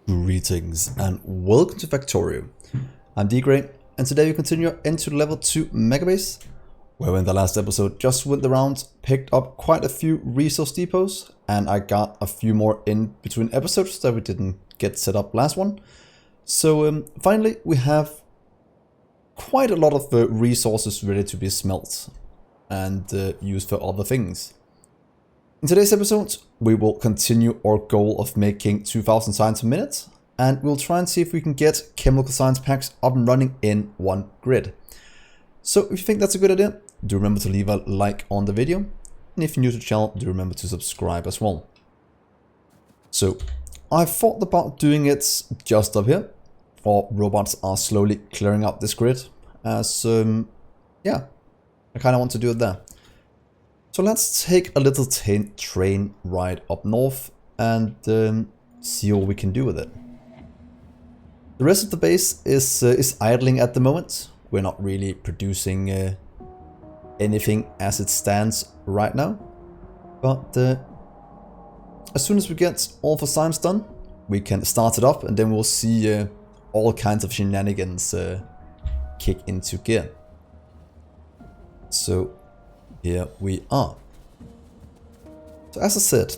Greetings and welcome to Factorio. I'm Dgray, and today we continue into level 2 Megabase, where in the last episode just went the round, picked up quite a few resource depots, and I got a few more in between episodes that we didn't get set up last one. So finally we have quite a lot of resources ready to be smelt and used for other things. In today's episode, we will continue our goal of making 2000 science per minute, and we'll try and see if we can get chemical science packs up and running in one grid. So if you think that's a good idea, do remember to leave a like on the video, and if you're new to the channel, do remember to subscribe as well. So I thought about doing it just up here. Our robots are slowly clearing up this grid, as yeah, I kind of want to do it there. So let's take a little train ride up north and see what we can do with it. The rest of the base is idling at the moment. We're not really producing anything as it stands right now. But as soon as we get all the science done, we can start it up and then we'll see all kinds of shenanigans kick into gear. So here we are. So as I said,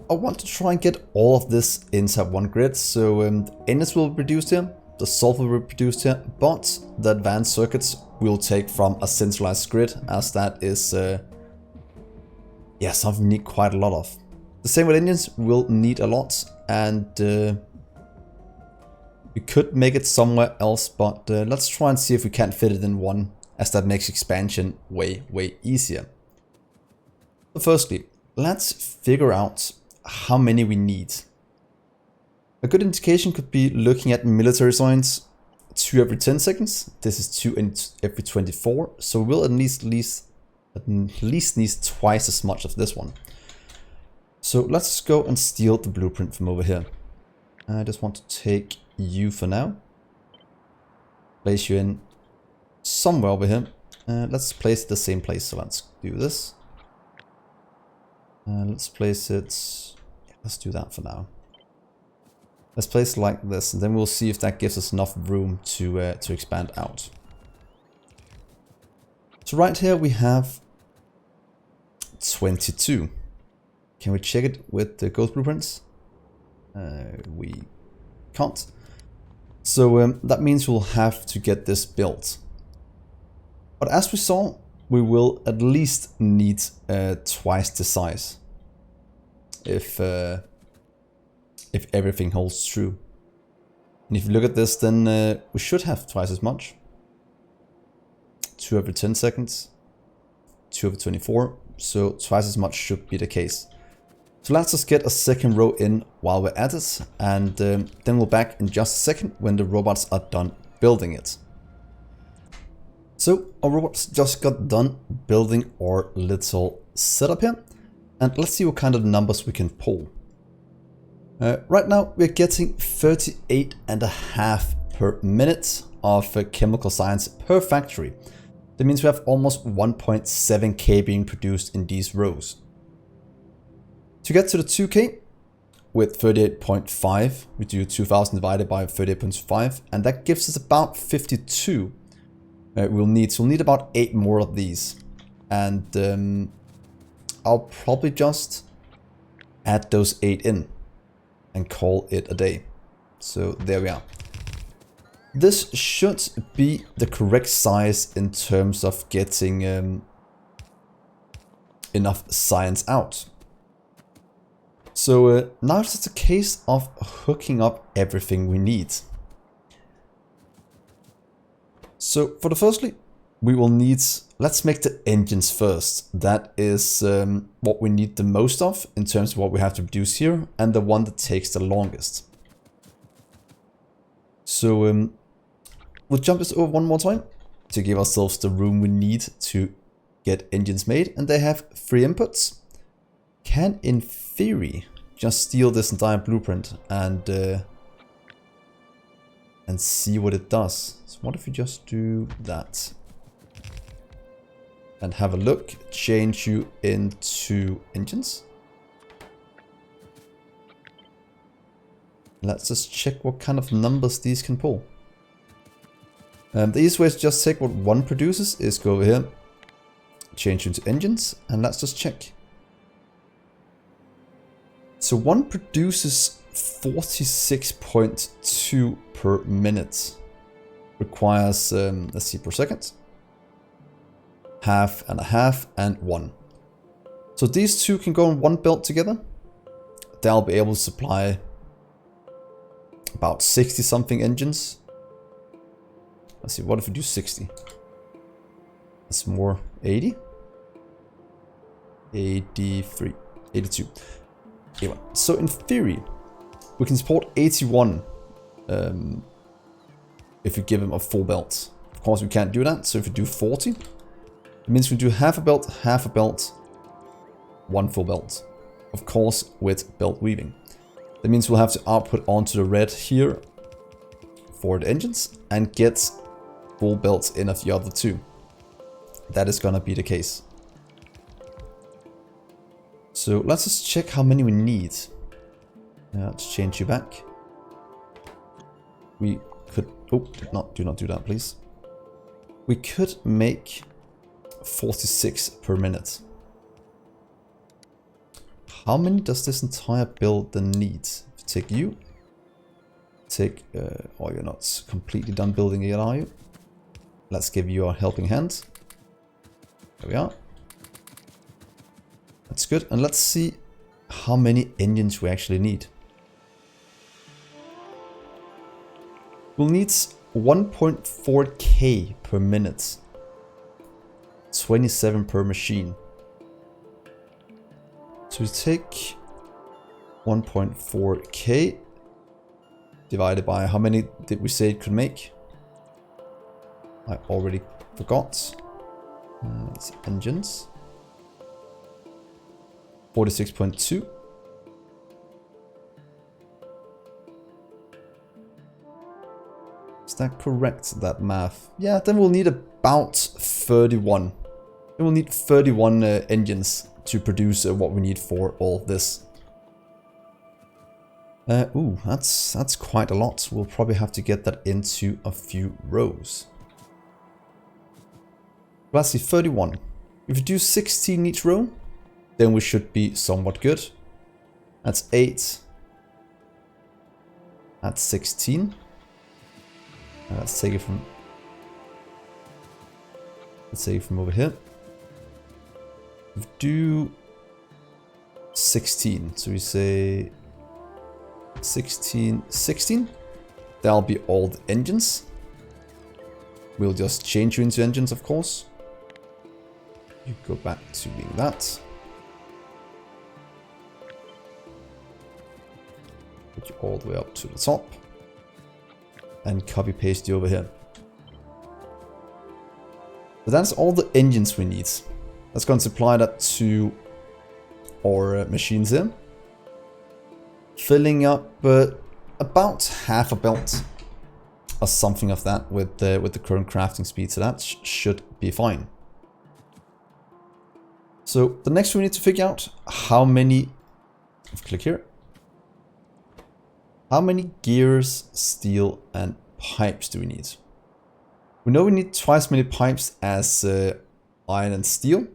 I want to try and get all of this inside one grid. So the engines will be produced here, the sulfur will be produced here, but the advanced circuits will take from a centralized grid, as that is yeah, something we need quite a lot of. The same with engines, we'll need a lot, and we could make it somewhere else, but let's try and see if we can't fit it in one, as that makes expansion way easier. So firstly, let's figure out how many we need. A good indication could be looking at military signs, 2 every 10 seconds. This is 2 every 24, so we'll at least need twice as much of this one. So let's go and steal the blueprint from over here. I just want to take you for now. Place you in somewhere over here. Let's place it the same place, so let's do this. Let's place it, yeah, let's do that for now. Let's place it like this, and then we'll see if that gives us enough room to expand out. So right here we have 22. Can we check it with the ghost blueprints? We can't. So that means we'll have to get this built. But as we saw, we will at least need twice the size if everything holds true. And if you look at this, then we should have twice as much. 2 every 10 seconds, 2 every 24, so twice as much should be the case. So let's just get a second row in while we're at it, and then we'll back in just a second when the robots are done building it. So our robots just got done building our little setup here, and let's see what kind of numbers we can pull. Right now we're getting 38.5 per minute of chemical science per factory. That means we have almost 1.7k being produced in these rows. To get to the 2k with 38.5, we do 2000 divided by 38.5, and that gives us about 52. We'll need about 8 more of these, and I'll probably just add those 8 in and call it a day. So there we are. This should be the correct size in terms of getting enough science out. So now it's just a case of hooking up everything we need. So for the firstly, we will need, let's make the engines first. That is what we need the most of in terms of what we have to produce here, and the one that takes the longest. So we'll jump this over one more time to give ourselves the room we need to get engines made, and they have 3 inputs. Can in theory just steal this entire blueprint and see what it does. So what if we just do that? And have a look, change you into engines. Let's just check what kind of numbers these can pull. The easiest way to just take what one produces is go over here, change into engines, and let's just check. So one produces 46.2 per minute. Requires, let's see, per second. Half and a half and one. So these two can go on one belt together. They'll be able to supply about 60 something engines. Let's see, what if we do 60? That's more, 80? 83, 82. Anyway, so in theory, we can support 81 if we give him a full belt. Of course, we can't do that, so if we do 40, it means we do half a belt, one full belt. Of course, with belt weaving. That means we'll have to output onto the red here for the engines and get full belts in of the other two. That is gonna be the case. So let's just check how many we need. Let's change you back. We could, oh, do not do that, please. We could make 46 per minute. How many does this entire build then need? Take you. Take, oh, you're not completely done building it, are you? Let's give you a helping hand. There we are. That's good. And let's see how many engines we actually need. We'll need 1.4k per minute. 27 per machine. So we take 1.4k divided by how many did we say it could make? I already forgot. It's engines. 46.2. Is that correct, that math? Yeah, then we'll need about 31. Then we'll need 31 engines to produce what we need for all this. Ooh, that's quite a lot. We'll probably have to get that into a few rows. Let's see, 31. If you do 16 each row, then we should be somewhat good. That's 8. That's 16. Let's take it from over here. We do 16. So we say 16. That'll be all the engines. We'll just change you into engines, of course. You go back to being that. Put you all the way up to the top. And copy paste you over here. But that's all the engines we need. Let's go and supply that to our machines here. Filling up about half a belt or something of that with the current crafting speed, so that should be fine. So the next we need to figure out how many, click here, how many gears, steel and pipes do we need? We know we need twice as many pipes as iron and steel.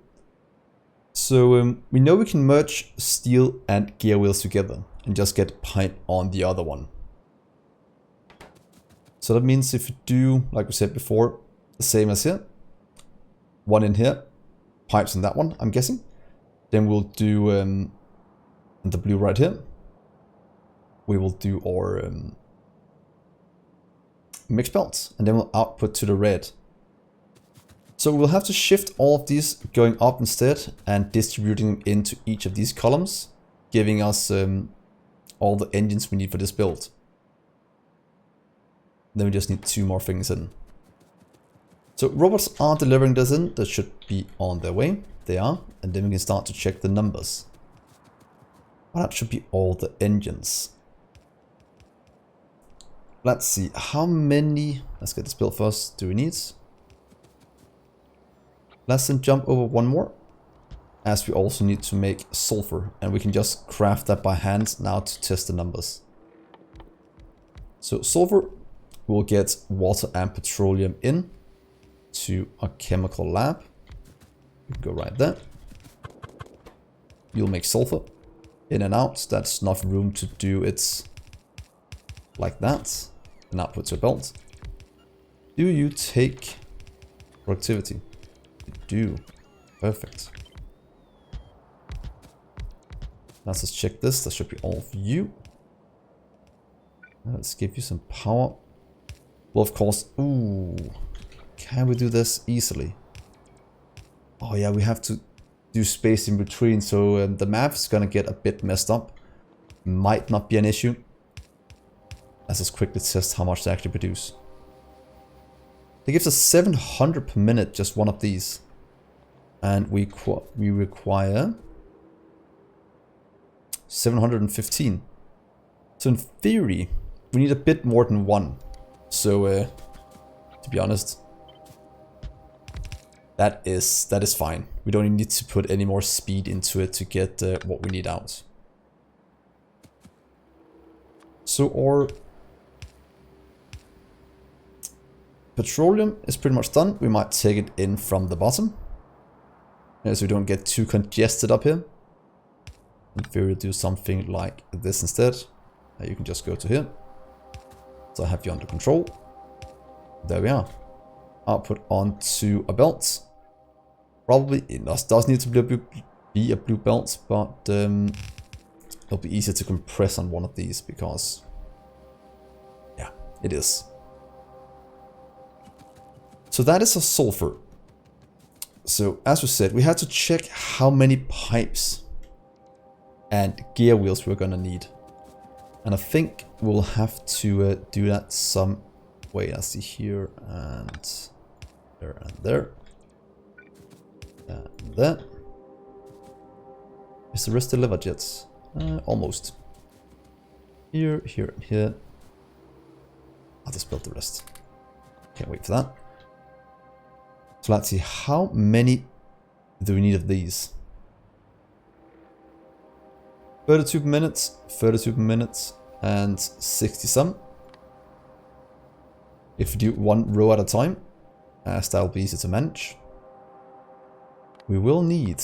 So we know we can merge steel and gear wheels together and just get pipe on the other one. So that means if you do, like we said before, the same as here, one in here, pipes in that one, I'm guessing. Then we'll do in the blue right here. We will do our mix belts, and then we'll output to the red. So we'll have to shift all of these going up instead and distributing them into each of these columns, giving us all the engines we need for this build. Then we just need 2 more things in. So robots are delivering this in. That should be on their way. They are. And then we can start to check the numbers. Well, that should be all the engines. Let's see, how many, let's get this built first, do we need? Let's then jump over one more, as we also need to make sulfur, and we can just craft that by hand now to test the numbers. So sulfur will get water and petroleum in to a chemical lab. You can go right there. You'll make sulfur in and out. That's enough room to do it like that. And output to a belt. Do you take productivity? You do. Perfect. Let's just check this. That should be all of you. Let's give you some power. Well, of course. Ooh. Can we do this easily? Oh yeah, we have to do space in between. So the math's gonna get a bit messed up. Might not be an issue. Let's just quickly test how much they actually produce. It gives us 700 per minute, just one of these. And we require 715. So in theory, we need a bit more than one. So to be honest, that is fine. We don't even need to put any more speed into it to get what we need out. So our petroleum is pretty much done. We might take it in from the bottom, so we don't get too congested up here. In theory, do something like this instead. You can just go to here. So I have you under control. There we are. Output onto a belt. Probably it does need to be a blue belt, but it'll be easier to compress on one of these because, yeah, it is. So that is a sulfur. So as we said, we had to check how many pipes and gear wheels we're gonna need. And I think we'll have to do that some way. I see here and there and there. And there. Is the rest delivered yet? Almost. Here, here, and here. I'll just build the rest. Can't wait for that. So let's see, how many do we need of these? 32 per minute, 32 per minute, and 60 some. If we do one row at a time, as that'll be easy to manage. We will need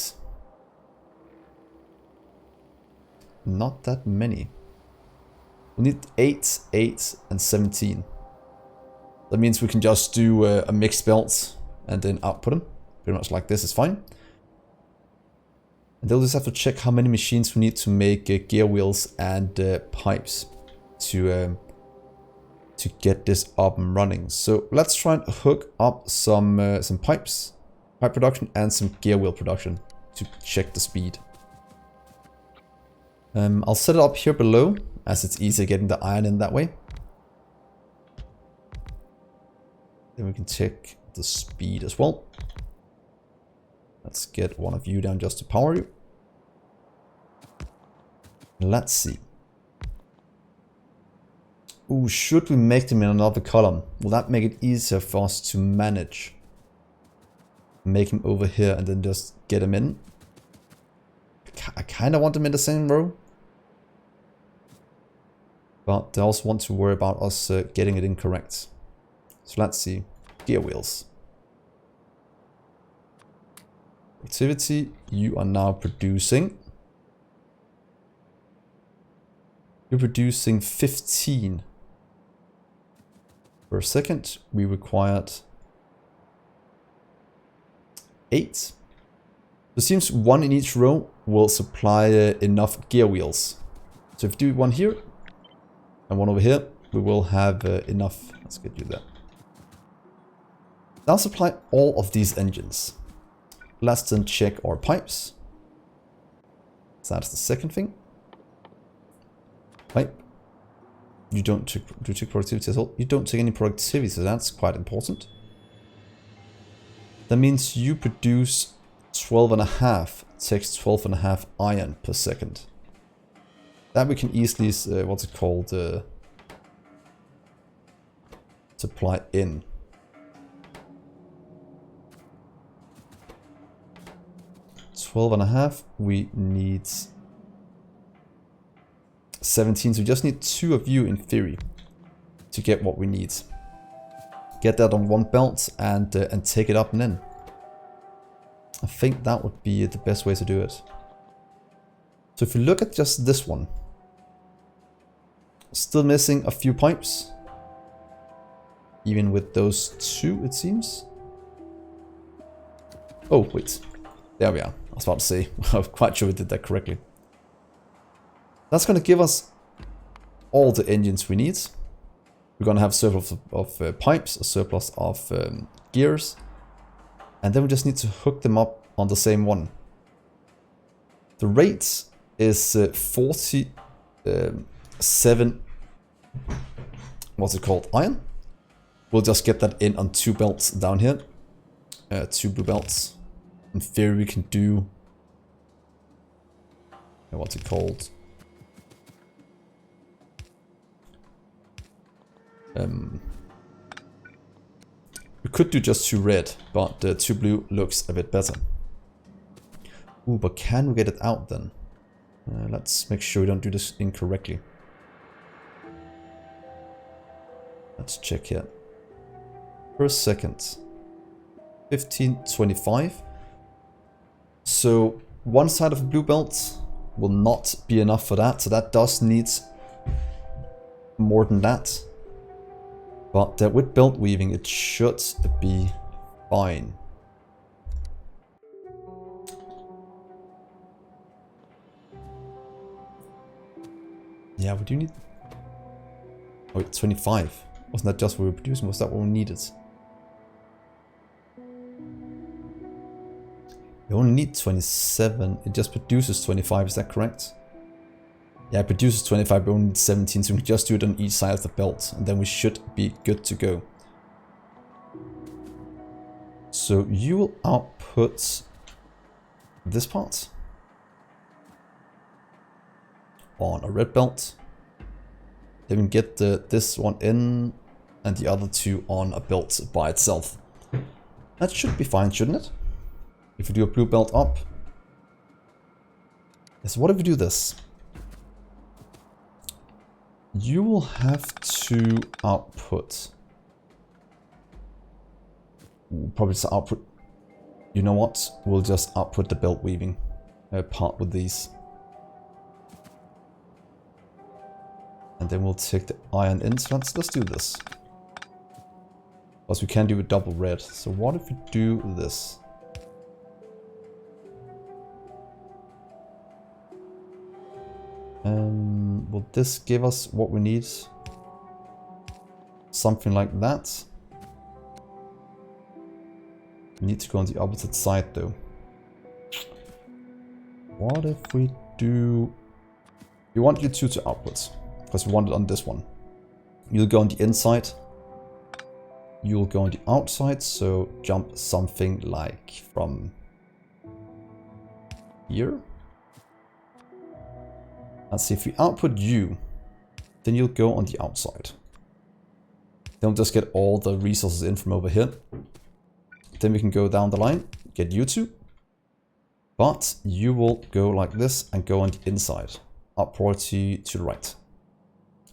not that many. We need 8, 8, and 17. That means we can just do a mixed belt and then output them. Pretty much like this is fine. And they'll just have to check how many machines we need to make gear wheels and pipes to get this up and running. So let's try and hook up some pipes, pipe production, and some gear wheel production to check the speed. I'll set it up here below as it's easier getting the iron in that way. Then we can check the speed as well. Let's get one of you down just to power you. Let's see. Ooh, should we make them in another column? Will that make it easier for us to manage? Make them over here and then just get them in. I kind of want them in the same row. But I also want to worry about us getting it incorrect. So let's see. Gear wheels. Activity, you are now producing. You're producing 15 per second. We required 8. So it seems one in each row will supply enough gear wheels. So if you do one here and one over here, we will have enough. Let's get you there. Now supply all of these engines. Let's then check our pipes. So that's the second thing. Pipe. You don't take productivity at all. You don't take any productivity, so that's quite important. That means you produce 12.5, takes 12.5 iron per second. That we can easily, what's it called, supply in. $12.5, we need 17, so we just need 2 of you in theory. to get what we need. Get that on one belt and take it up and in. I think that would be the best way to do it. So if you look at just this one, still missing a few pipes. Even with those two, it seems. Oh, wait. There we are. I was about to say, I'm quite sure we did that correctly. That's going to give us all the engines we need. We're going to have a surplus of pipes, a surplus of gears. And then we just need to hook them up on the same one. The rate is 47, what's it called, iron. We'll just get that in on 2 belts down here. 2 blue belts. In theory we can do, what's it called? We could do just 2 red, but 2 blue looks a bit better. Ooh, but can we get it out then? Let's make sure we don't do this incorrectly. Let's check here. Per second. 1525. So one side of a blue belt will not be enough for that. So that does need more than that. But with belt weaving, it should be fine. Yeah, we do need... Oh, wait, 25. Wasn't that just what we were producing? Was that what we needed? We only need 27. It just produces 25, is that correct? Yeah, it produces 25, but we only need 17, so we can just do it on each side of the belt, and then we should be good to go. So you will output this part on a red belt. Then we can get this one in and the other 2 on a belt by itself. That should be fine, shouldn't it? If we do a blue belt up. Yes, what if we do this? You will have to output. Probably just output. You know what? We'll just output the belt weaving part with these. And then we'll take the iron in. So let's do this. Plus we can do a double red. So what if we do this? Will this give us what we need? Something like that. We need to go on the opposite side though. What if we do... We want you 2 to output. Because we want it on this one. You'll go on the inside. You'll go on the outside. So jump something like from here. Let's see, if we output you, then you'll go on the outside. Then we'll just get all the resources in from over here. Then we can go down the line, get you 2. But you will go like this and go on the inside. Up priority to the right.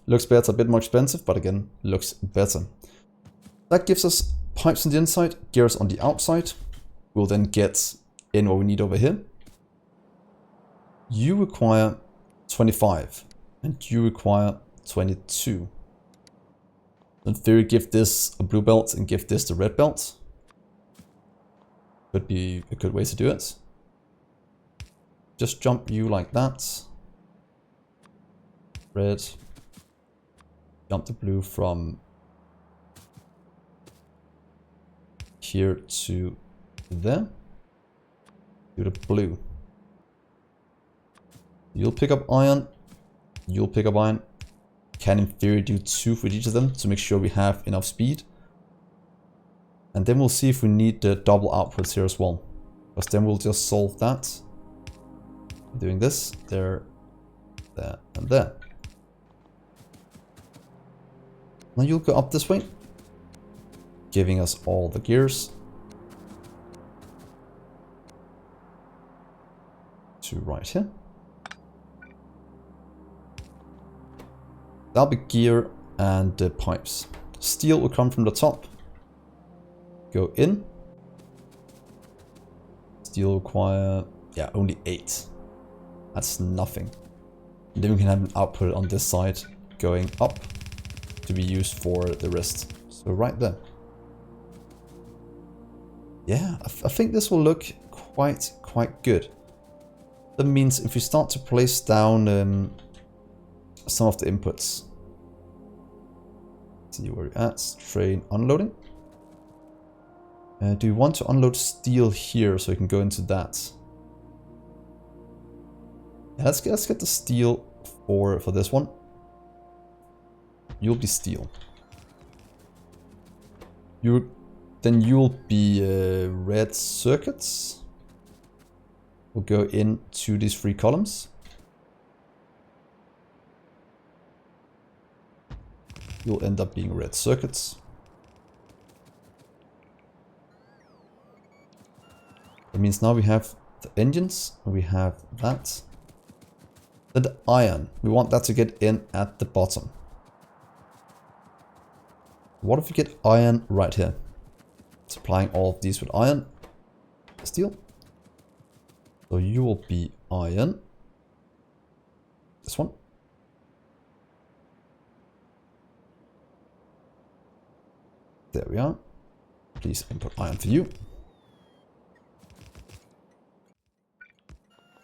Looks better, a bit more expensive, but again, looks better. That gives us pipes on the inside, gears on the outside. We'll then get in what we need over here. You require 25 and you require 22. In theory, give this a blue belt and give this the red belt. Could be a good way to do it. Just jump you like that. Red. Jump the blue from here to there. Do the blue. You'll pick up iron. You'll pick up iron. Can in theory do 2 for each of them to make sure we have enough speed. And then we'll see if we need the double outputs here as well. Because then we'll just solve that. Doing this, there, there, and there. Now you'll go up this way. Giving us all the gears. To right here. That'll be gear and pipes. Steel will come from the top. Go in. Steel require, yeah, only 8. That's nothing. And then we can have an output on this side going up to be used for the rest. So right there. Yeah, I think this will look quite good. That means if we start to place down some of the inputs. See where we're at. Train unloading. Do you want to unload steel here so we can go into that? Yeah, let's get the steel for this one. You'll be steel. Then you'll be red circuits. We'll go into these 3 columns. You'll end up being red circuits. That means now we have the engines, we have that. Then the iron, we want that to get in at the bottom. What if we get iron right here? Supplying all of these with iron. Steel. So you will be iron. This one. There we are. Please input iron for you.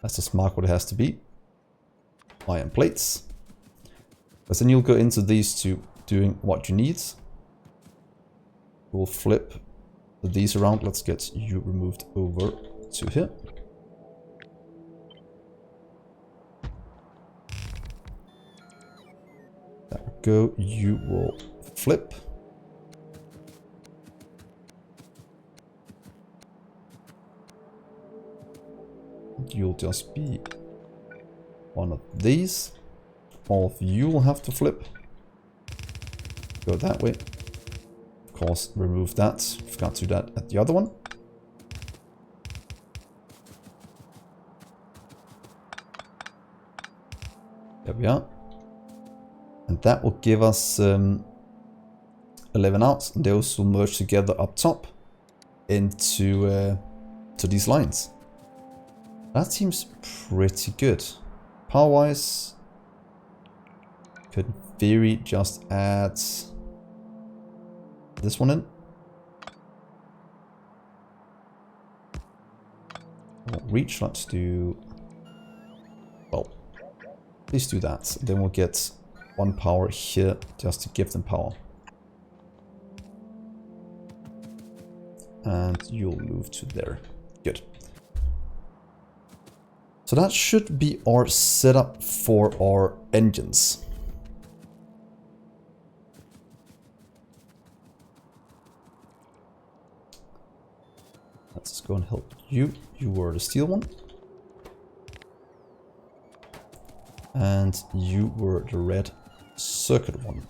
Let's just mark what it has to be. Iron plates. Because then you'll go into these two doing what you need. We'll flip these around. Let's get you removed over to here. There we go. You will flip. You'll just be one of these. All of you will have to flip. Go that way. Of course, remove that. Forgot to do that at the other one. There we are. And that will give us 11 out. And those will merge together up top into to these lines. That seems pretty good. Power-wise, could in theory just add this one in. Won't reach, let's do, well, please do that. Then we'll get 1 power here just to give them power. And you'll move to there. Good. So that should be our setup for our engines. Let's just go and help you. You were the steel one. And you were the red circuit one.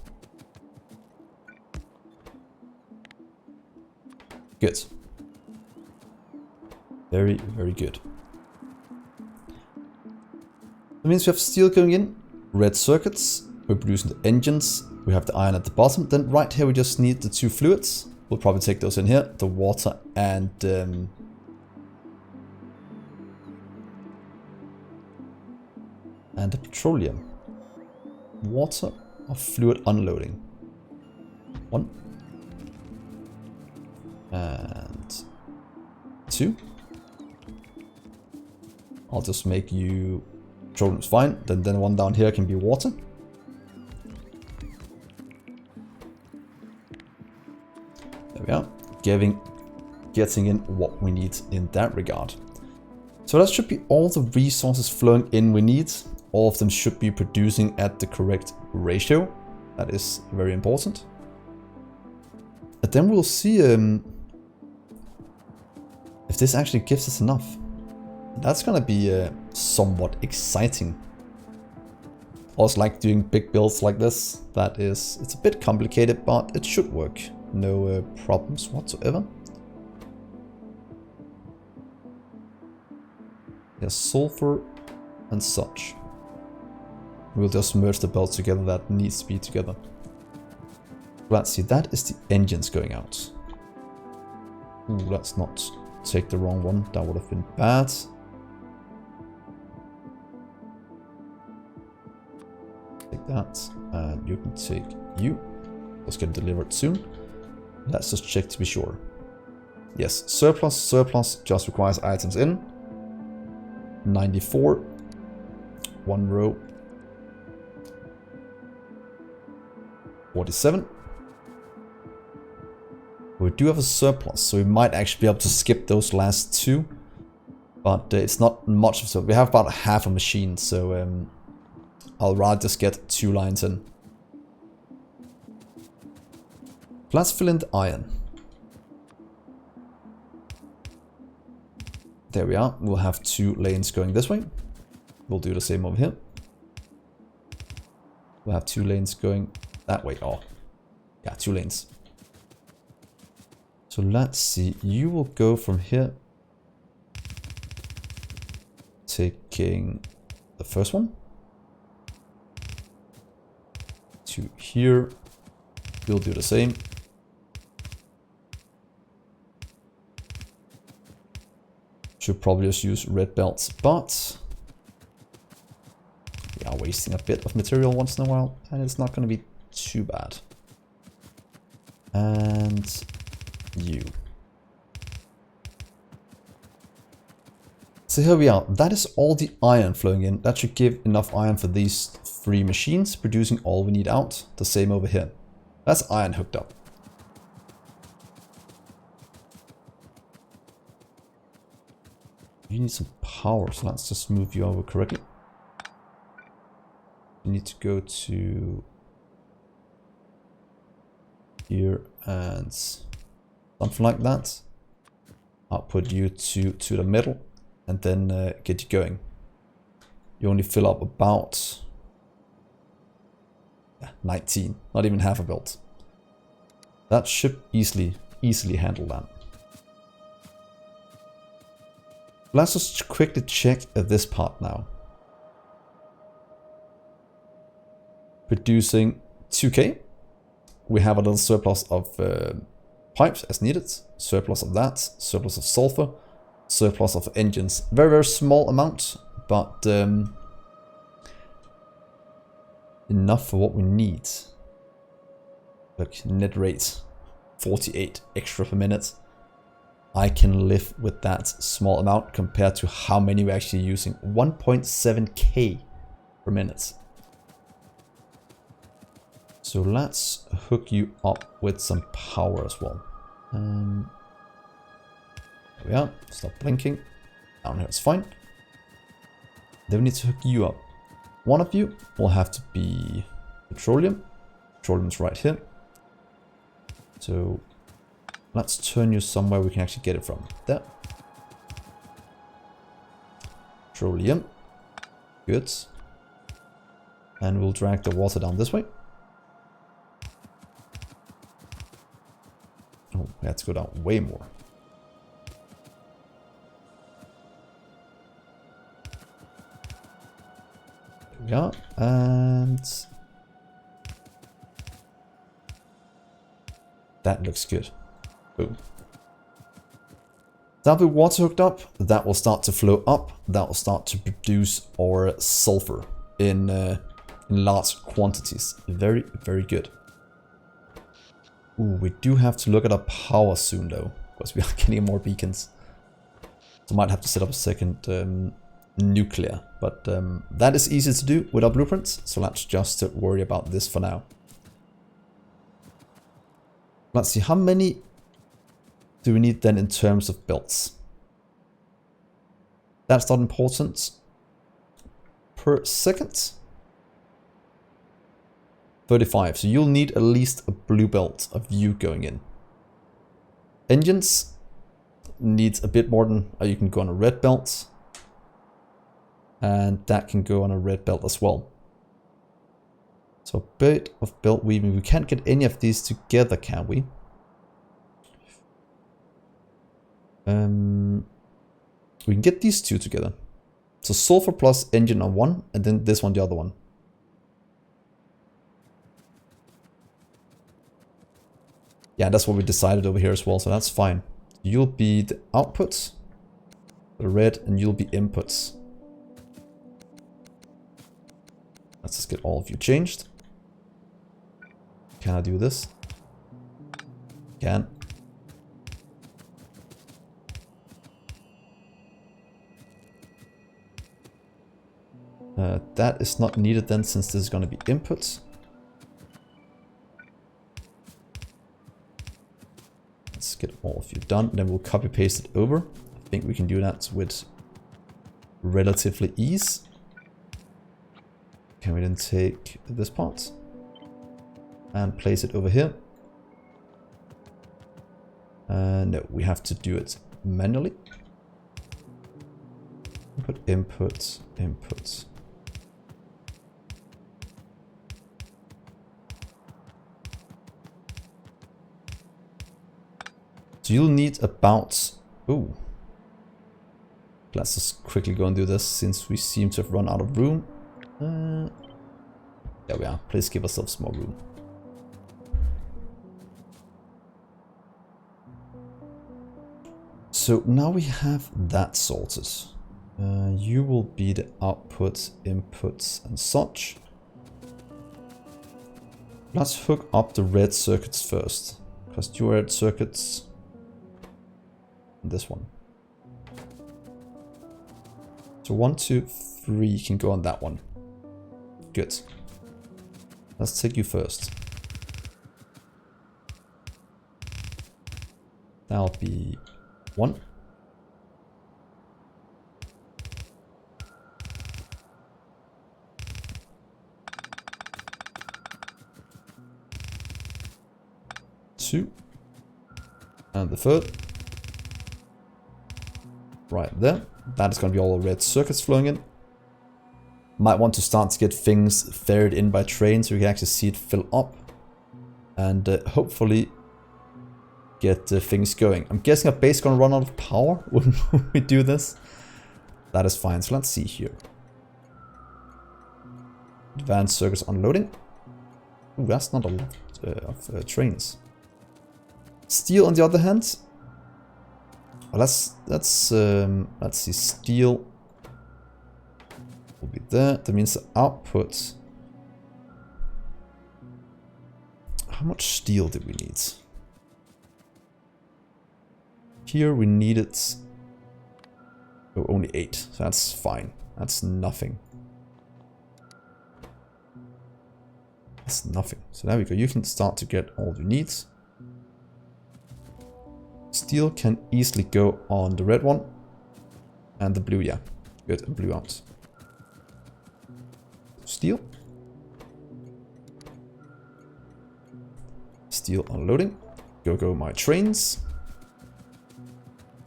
Good. Very, very good. That means we have steel going in, red circuits, we're producing the engines, we have the iron at the bottom. Then right here we just need the 2 fluids. We'll probably take those in here, the water and the petroleum. Water or fluid unloading. 1 and 2. I'll just make you petroleum's fine. Then 1 down here can be water. There we are. Getting in what we need in that regard. So that should be all the resources flowing in we need. All of them should be producing at the correct ratio. That is very important. And then we'll see if this actually gives us enough. That's gonna be somewhat exciting. Also, like doing big builds like this, it's a bit complicated, but it should work. No problems whatsoever. There's sulfur and such. We'll just merge the belts together that needs to be together. Let's see, that is the engines going out. Ooh, let's not take the wrong one. That would have been bad. Take that, and you can take you. Let's get it delivered soon. Let's just check to be sure. Yes, surplus, surplus just requires items in. 94. One row. 47. We do have a surplus, so we might actually be able to skip those last two. But it's not much of so. We have about half a machine, so I'll rather just get 2 lines in. Let's fill in the iron. There we are. We'll have 2 lanes going this way. We'll do the same over here. We'll have 2 lanes going that way. Oh, yeah, 2 lanes. So let's see. You will go from here, taking the first one to here. We'll do the same. Should probably just use red belts, but we are wasting a bit of material once in a while, and it's not going to be too bad. And you. So here we are. That is all the iron flowing in. That should give enough iron for these 3 machines, producing all we need out. The same over here. That's iron hooked up. You need some power, so let's just move you over correctly. You need to go to here and something like that. I'll put you to the middle and then get you going. You only fill up about 19, not even half a build. That should easily handle that. Let's just quickly check this part now. Producing 2k. We have a little surplus of pipes as needed. Surplus of that. Surplus of sulfur. Surplus of engines. Very, very small amount, but enough for what we need. Look, net rate 48 extra per minute. I can live with that small amount compared to how many we're actually using. 1.7k per minute. So let's hook you up with some power as well. There we are. Stop blinking. Down here is fine. Then we need to hook you up. One of you will have to be petroleum. Petroleum's right here. So let's turn you somewhere we can actually get it from. There. Petroleum. Good. And we'll drag the water down this way. Oh, we have to go down way more. There we are. And that looks good. Boom. Now the water hooked up, that will start to flow up. That will start to produce our sulfur in large quantities. Very, very good. Ooh, we do have to look at our power soon though, because we are getting more beacons. So I might have to set up a second nuclear, but that is easy to do with our blueprints. So let's just worry about this for now. Let's see, how many do we need then in terms of builds? That's not important. Per second. 35, so you'll need at least a blue belt of you going in. Engines needs a bit more than, you can go on a red belt. And that can go on a red belt as well. So a bit of belt weaving. We can't get any of these together, can we? We can get these two together. So sulfur plus engine on one, and then this one the other one. Yeah, that's what we decided over here as well, so that's fine. You'll be the outputs, the red, and you'll be inputs. Let's just get all of you changed. Can I do this? Can. That is not needed then, since this is going to be inputs. Let's get all of you done, then we'll copy paste it over. I think we can do that with relatively ease. Can we then take this part and place it over here? No, we have to do it manually. Input, input, input. So you'll need about... Ooh. Let's just quickly go and do this, since we seem to have run out of room. There we are. Please give ourselves more room. So now we have that sorted. You will be the output, inputs, and such. Let's hook up the red circuits first. Because two red circuits. This one. So 1, 2, 3 can go on that one. Good. Let's take you first. That'll be 1. Two. And the third. Right there. That is going to be all the red circuits flowing in. Might want to start to get things ferried in by train so we can actually see it fill up. And hopefully get things going. I'm guessing our base is going to run out of power when we do this. That is fine. So let's see here. Advanced circuits unloading. Ooh, that's not a lot of trains. Steel, on the other hand. Well, let's see. Steel will be there. That means the output. How much steel did we need? Here we needed only 8. So that's fine. That's nothing. That's nothing. So there we go. You can start to get all you need. Steel can easily go on the red one. And the blue, yeah. Good, and blue out. Steel. Steel unloading. Go my trains.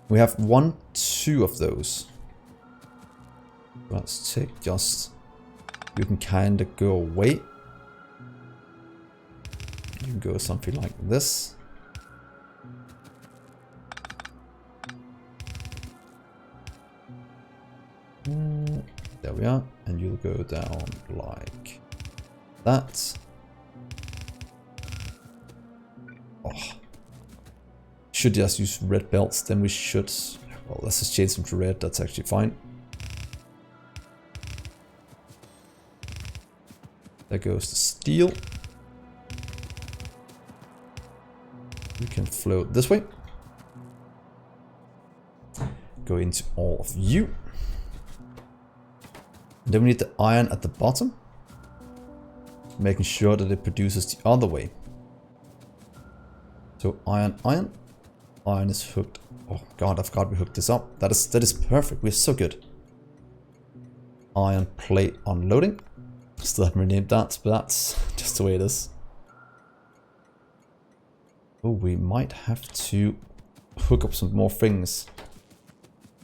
We have 1, 2 of those. Let's take just... You can kind of go away. You can go something like this. There we are, and you'll go down like that. Oh. Should just use red belts, then we should... Well, let's just change them to red, that's actually fine. There goes the steel. You can float this way. Go into all of you. Then we need the iron at the bottom. Making sure that it produces the other way. So iron, iron. Iron is hooked. Oh god, I forgot we hooked this up. That is perfect. We're so good. Iron plate unloading. Still haven't renamed that, but that's just the way it is. Oh, we might have to hook up some more things.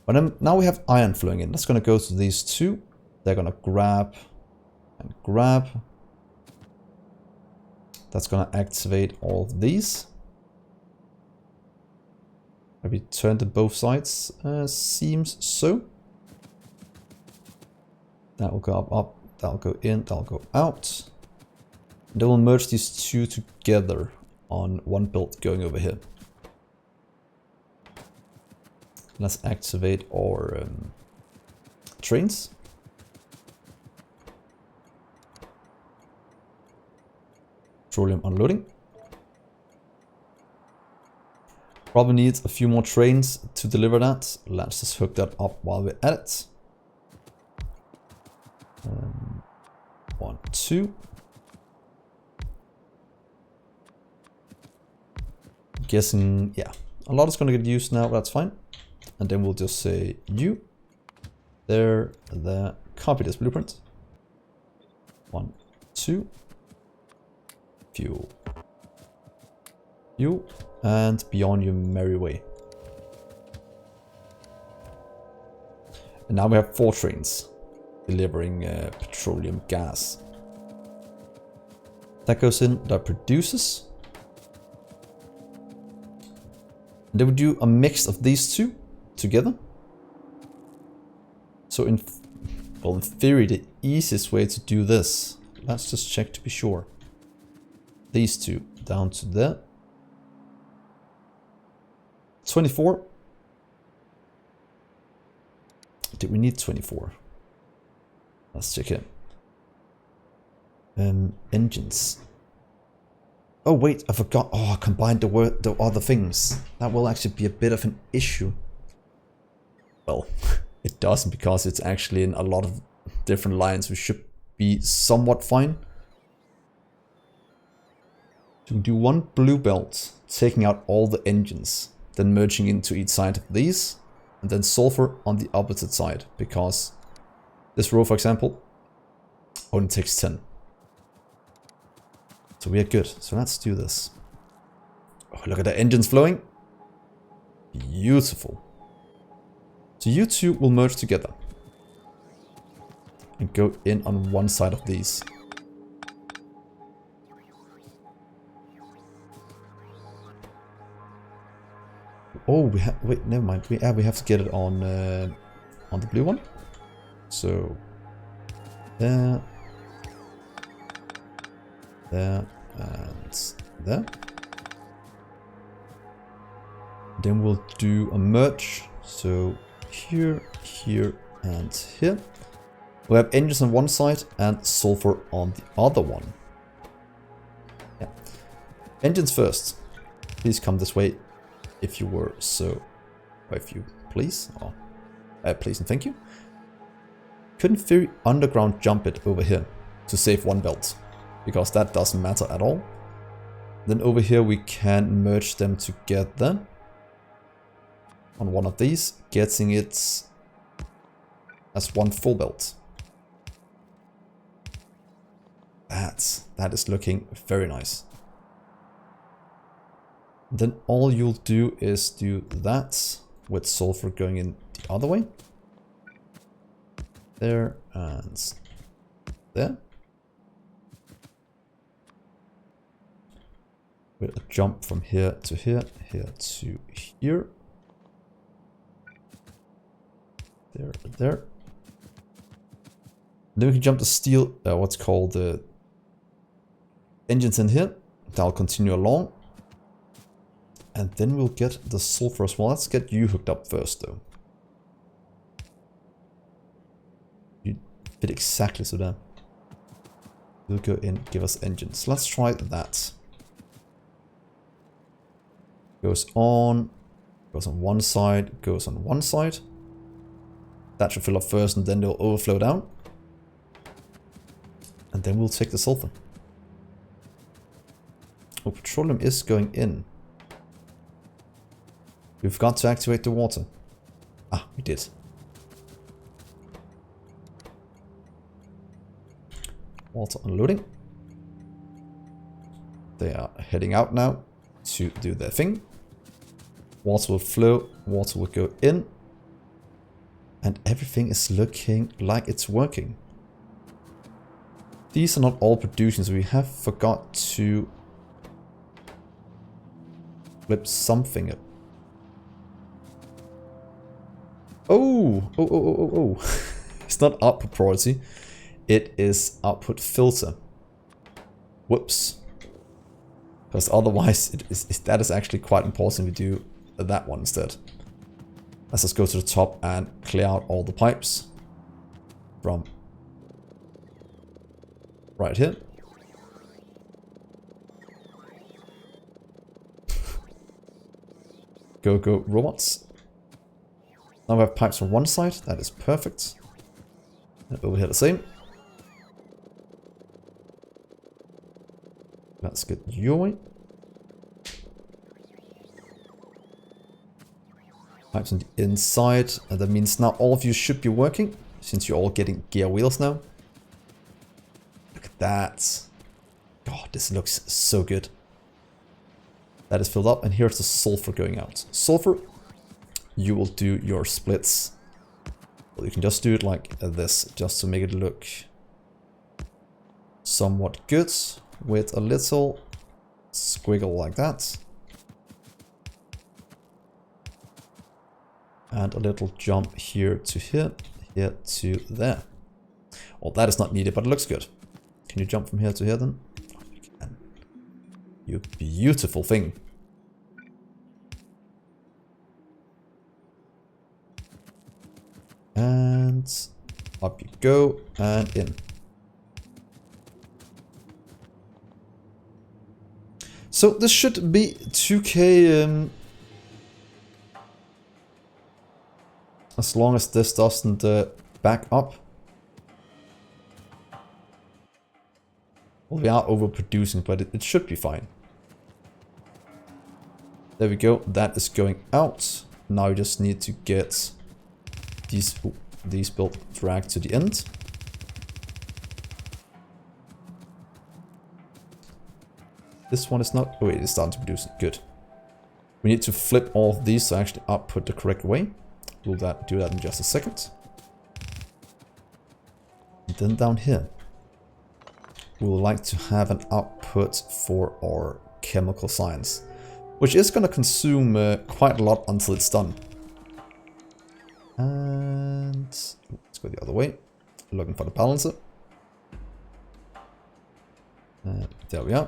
But then, now we have iron flowing in. That's going to go to these two. They're going to grab and grab. That's going to activate all of these. Maybe turn to both sides. Seems so. That will go up. That'll go in. That'll go out. And they will merge these two together on one build going over here. Let's activate our trains. Petroleum unloading. Probably needs a few more trains to deliver that. Let's just hook that up while we're at it. 1, 2. Guessing, yeah, a lot is going to get used now, but that's fine. And then we'll just say you. There, copy this blueprint. 1, 2. Fuel. Fuel. And be on your merry way. And now we have 4 trains delivering petroleum gas. That goes in, that produces. And then we do a mix of these two together. So in theory, the easiest way to do this, let's just check to be sure. These two down to there. 24. Did we need 24? Let's check it. Engines. Oh wait, I forgot. Oh, I combined the other things. That will actually be a bit of an issue. Well, it doesn't, because it's actually in a lot of different lines. We should be somewhat fine. So we do one blue belt, taking out all the engines, then merging into each side of these, and then sulfur on the opposite side, because this row, for example, only takes 10. So we are good. So let's do this. Oh, look at the engines flowing. Beautiful. So you two will merge together and go in on one side of these. Oh, we have, wait, never mind. We have to get it on the blue one. So there, there, and there. Then we'll do a merge. So here, here, and here. We have engines on one side and sulfur on the other one. Yeah. Engines first. Please come this way, if you were so, or if you please, or please and thank you. Couldn't theory underground jump it over here to save one belt, because that doesn't matter at all. Then over here we can merge them together on one of these, getting it as one full belt. That is looking very nice. Then all you'll do is do that with sulfur going in the other way. There and there. With a jump from here to here, here to here. There, there. Then we can jump the steel, what's called the engines in here. That'll continue along. And then we'll get the sulfur as well. Let's get you hooked up first though. You fit exactly so there. You'll go in, give us engines. Let's try that. Goes on one side, goes on one side. That should fill up first and then they'll overflow down. And then we'll take the sulfur. Oh, petroleum is going in. We forgot to activate the water. Ah, we did. Water unloading. They are heading out now to do their thing. Water will flow, water will go in. And everything is looking like it's working. These are not all producing, so we have forgot to flip something up. Oh. It's not output priority. It is output filter. Whoops. Because otherwise, that is actually quite important we do that one instead. Let's just go to the top and clear out all the pipes from right here. Go, go, robots. Now we have pipes from one side. That is perfect. And over here the same. Let's get your way. Pipes on the inside. And that means now all of you should be working, since you're all getting gear wheels now. Look at that. God, this looks so good. That is filled up, and here's the sulfur going out. Sulfur, you will do your splits. Well, you can just do it like this, just to make it look somewhat good, with a little squiggle like that. And a little jump here to here, here to there. Well, that is not needed, but it looks good. Can you jump from here to here then? Oh, you can. You beautiful thing. And up you go, and in. So this should be 2K, as long as this doesn't back up. Well, we are overproducing, but it should be fine. There we go, that is going out. Now you just need to get these built dragged to the end. This one is not... Oh wait, it's starting to produce. Good. We need to flip all of these to actually output the correct way. We'll do that in just a second. And then down here, we would like to have an output for our chemical science, which is going to consume quite a lot until it's done. And let's go the other way, looking for the balancer. There we are.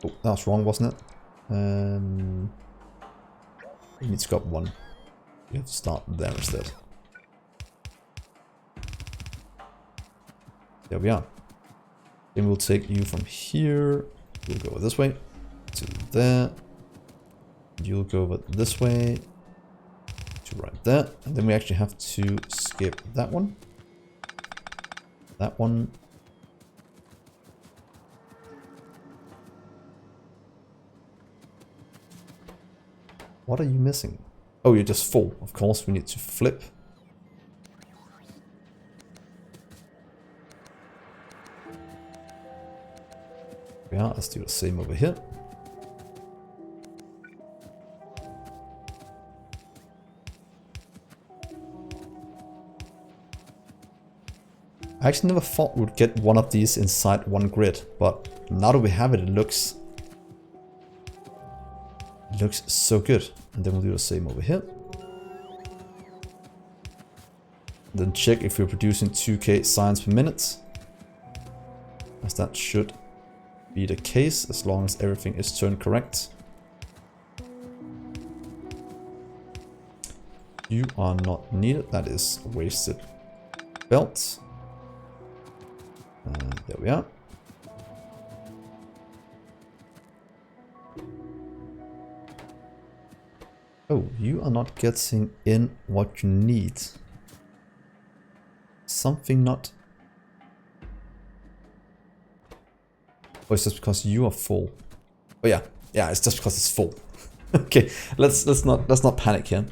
Oh, that was wrong, wasn't it? We need to go up one. We have to start there instead. There we are. Then we'll take you from here. We'll go this way to there. You'll go over this way to right there. And then we actually have to skip that one. That one. What are you missing? Oh, you're just full. Of course, we need to flip. Yeah, let's do the same over here. I actually never thought we'd get one of these inside one grid, but now that we have it, it looks so good. And then we'll do the same over here. Then check if we're producing 2K science per minute, as that should be the case as long as everything is turned correct. You are not needed. That is a wasted belt. There we are. Oh, you are not getting in what you need. Something not... Oh, it's just because you are full. Oh yeah, it's just because it's full. Okay, let's not panic here.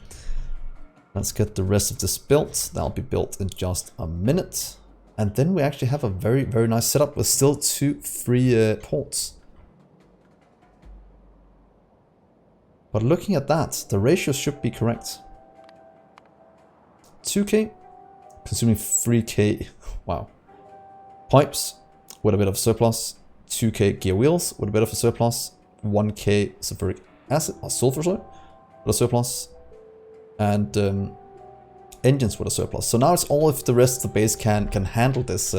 Let's get the rest of this built. That'll be built in just a minute. And then we actually have a very, very nice setup with still 2 free ports. But looking at that, the ratio should be correct. 2K, consuming 3K, wow. Pipes with a bit of surplus, 2K gear wheels with a bit of a surplus, 1K sulfuric acid, or sulfur, sorry, with a surplus, and engines with a surplus. So now it's all if the rest of the base can handle this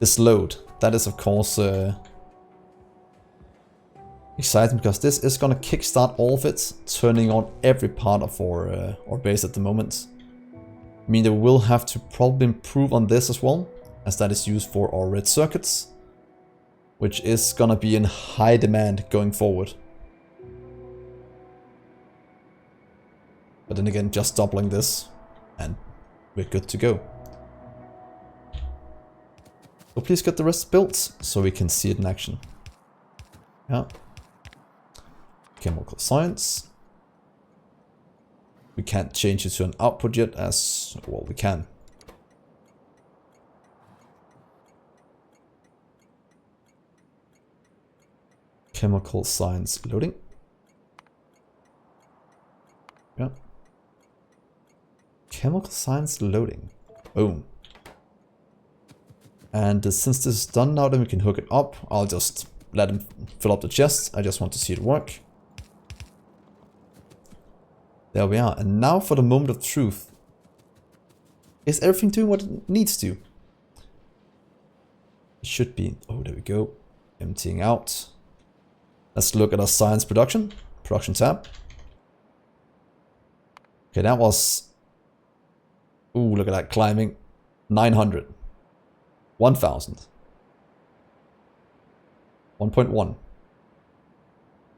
this load. That is of course exciting because this is gonna kickstart all of it, turning on every part of our base at the moment. I mean, they will have to probably improve on this as well, as that is used for our red circuits, which is gonna be in high demand going forward. But then again, just doubling this and we're good to go. So please get the rest built so we can see it in action. Yeah. Chemical science. We can't change it to an output yet, as well we can. Chemical science loading. Yeah. Chemical science loading. Boom. And since this is done now, then we can hook it up. I'll just let him fill up the chest. I just want to see it work. There we are. And now for the moment of truth. Is everything doing what it needs to? It should be. Oh, there we go. Emptying out. Let's look at our science production. Production tab. Okay, that was... Ooh, look at that climbing. 900. 1000. 1.1.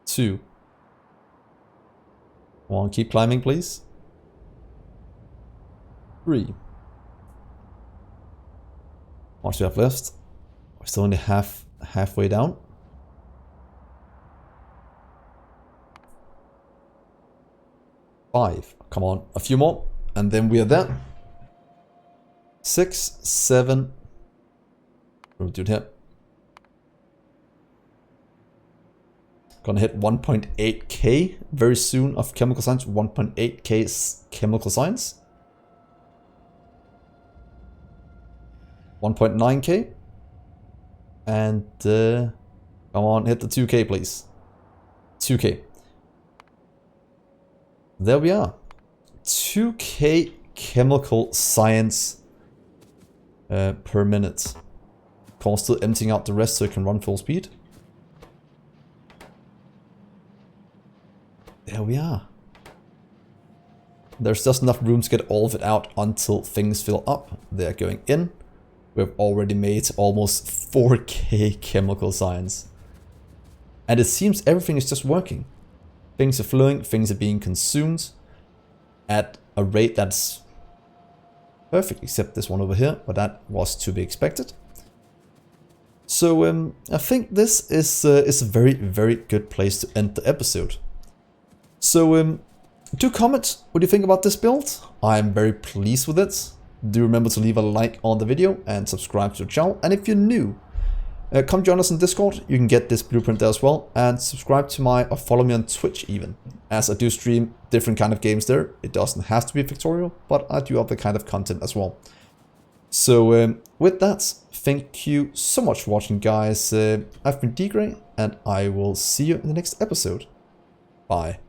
2. Come on, keep climbing, please. 3. How much do we have left? We're still only halfway down. 5. Come on, a few more, and then we are there. 6, 7. What do we do here? Gonna hit 1.8k very soon of chemical science. 1.8k chemical science. 1.9k. And come on, hit the 2k please. 2k. There we are. 2k chemical science per minute. Core still emptying out the rest so it can run full speed. There we are. There's just enough room to get all of it out until things fill up. They're going in. We've already made almost 4k chemical science. And it seems everything is just working. Things are flowing, things are being consumed at a rate that's perfect, except this one over here, but that was to be expected. So I think this is a very, very good place to end the episode. So do comment what you think about this build. I'm very pleased with it. Do remember to leave a like on the video and subscribe to the channel. And if you're new, come join us on Discord. You can get this blueprint there as well. And subscribe to or follow me on Twitch even, as I do stream different kind of games there. It doesn't have to be Factorio, but I do other kind of content as well. So with that, thank you so much for watching, guys. I've been Dgray, and I will see you in the next episode. Bye.